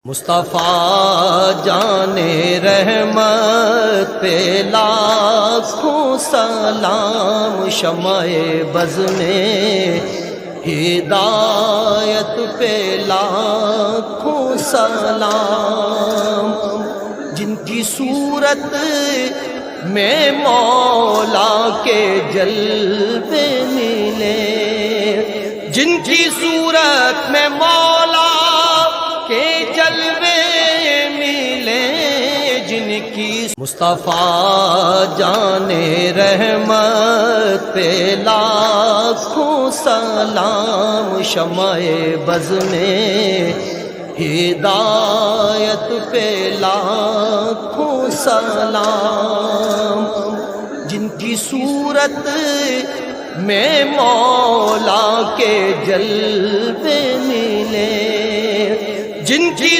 مصطفیٰ جان رحمت پہ لاکھوں سلام، شمع بز میں ہدایت پہ لاکھوں سلام، جن کی صورت میں مولا کے جلوے ملے، جن کی صورت میں مولا کے جلوے ملے، جن کی مصطفیٰ جان رحمت پہ لاکھوں سلام، شمع بز میں ہدایت پہ لاکھوں سلام، جن کی صورت میں مولا کے جلوے ملے، جن کی